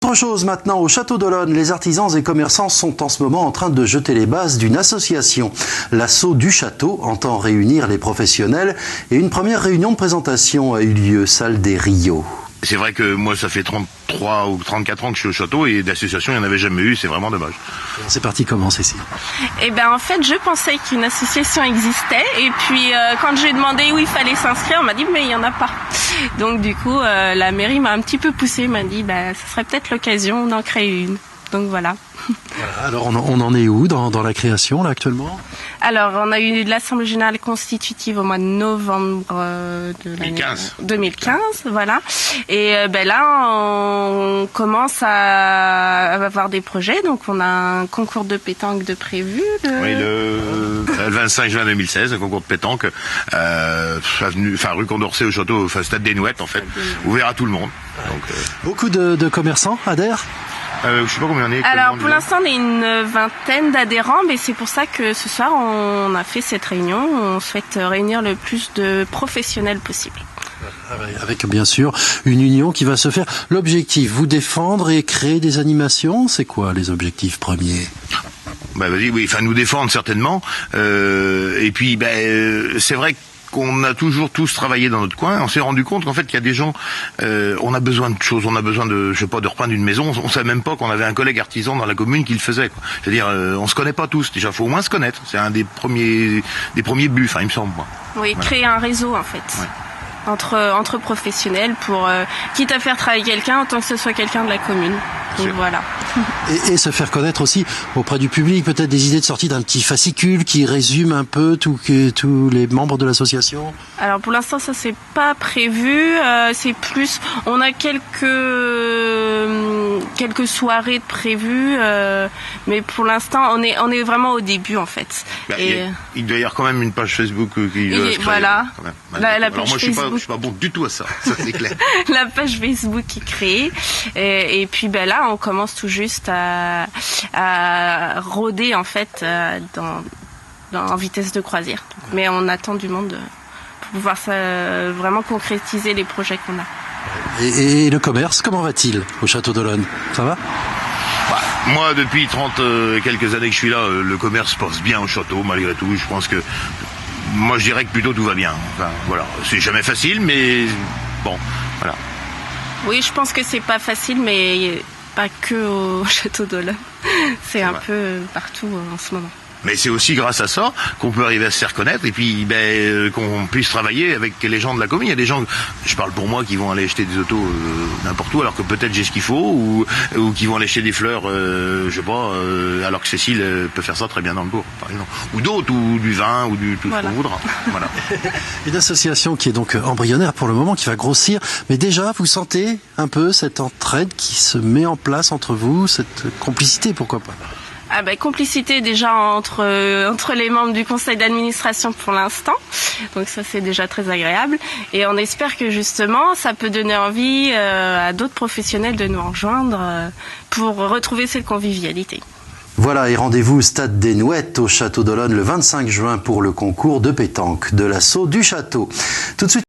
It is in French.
Autre chose maintenant, au Château d'Olonne, les artisans et commerçants sont en ce moment en train de jeter les bases d'une association. L'assaut du château entend réunir les professionnels et une première réunion de présentation a eu lieu, salle des Rios. C'est vrai que moi, ça fait 33 ou 34 ans que je suis au château et d'association, il n'y en avait jamais eu, c'est vraiment dommage. C'est parti comment, Cécile? Eh ben, en fait, je pensais qu'une association existait et puis quand j'ai demandé où il fallait s'inscrire, on m'a dit mais il n'y en a pas. Donc du coup, la mairie m'a un petit peu poussée, m'a dit ce serait peut-être l'occasion d'en créer une. Donc voilà. Voilà, alors on en est où dans la création là actuellement? Alors on a eu l'Assemblée Générale Constitutive au mois de novembre de l'année 2015, voilà. Et là on commence à avoir des projets, donc on a un concours de pétanque de prévu. Oui, le 25 juin 2016, un concours de pétanque, rue Condorcet au château, stade des Nouettes en fait, ouvert à tout le monde. Donc, beaucoup de commerçants adhèrent? Je sais pas combien on est. Alors pour l'instant on est une vingtaine d'adhérents, mais c'est pour ça que ce soir on a fait cette réunion. On souhaite réunir le plus de professionnels possible. Avec bien sûr une union qui va se faire. L'objectif, vous défendre et créer des animations, c'est quoi les objectifs premiers? Nous défendre certainement. Et puis c'est vrai qu'on a toujours tous travaillé dans notre coin. On s'est rendu compte qu'en fait, il y a des gens, on a besoin de choses, on a besoin de repeindre une maison. On savait même pas qu'on avait un collègue artisan dans la commune qui le faisait, quoi. C'est-à-dire, on se connaît pas tous. Déjà, faut au moins se connaître. C'est un des premiers buts, il me semble, moi. Oui, voilà. Créer un réseau, en fait. Ouais. Entre professionnels pour, quitte à faire travailler quelqu'un, autant que ce soit quelqu'un de la commune. Donc voilà. Et se faire connaître aussi auprès du public, peut-être des idées de sortie d'un petit fascicule qui résume un peu tous les membres de l'association. Alors pour l'instant ça c'est pas prévu, c'est plus, on a quelques soirées de prévues, mais pour l'instant on est vraiment au début en fait. Il doit y avoir quand même une page Facebook qui doit se créer. Voilà. La page moi Facebook. Je suis pas bon du tout à ça c'est clair. La page Facebook est créée et puis là on commence tout juste à rôder en fait en vitesse de croisière. Mais on attend du monde pour pouvoir vraiment concrétiser les projets qu'on a. Et le commerce, comment va-t-il au Château d'Olonne? Ça va? Moi, depuis 30 et quelques années que je suis là, le commerce passe bien au château, malgré tout. Je pense que, moi je dirais que plutôt tout va bien. Enfin, voilà. C'est jamais facile, mais bon, voilà. Oui, je pense que c'est pas facile, mais pas que au Château d'Olonne. C'est un peu partout en ce moment. Mais c'est aussi grâce à ça qu'on peut arriver à se faire connaître et puis qu'on puisse travailler avec les gens de la commune. Il y a des gens, je parle pour moi, qui vont aller acheter des autos n'importe où alors que peut-être j'ai ce qu'il faut ou qui vont aller acheter des fleurs, je sais pas, alors que Cécile peut faire ça très bien dans le bourg, par exemple. Ou d'autres, ou du vin, ou tout ce qu'on voudra. Voilà. Une association qui est donc embryonnaire pour le moment, qui va grossir. Mais déjà, vous sentez un peu cette entraide qui se met en place entre vous, cette complicité, pourquoi pas? Complicité déjà entre les membres du conseil d'administration pour l'instant, donc ça c'est déjà très agréable et on espère que justement ça peut donner envie à d'autres professionnels de nous rejoindre pour retrouver cette convivialité. Voilà, et rendez-vous au stade des Nouettes au Château d'Olonne le 25 juin pour le concours de pétanque de l'assaut du château. Tout de suite.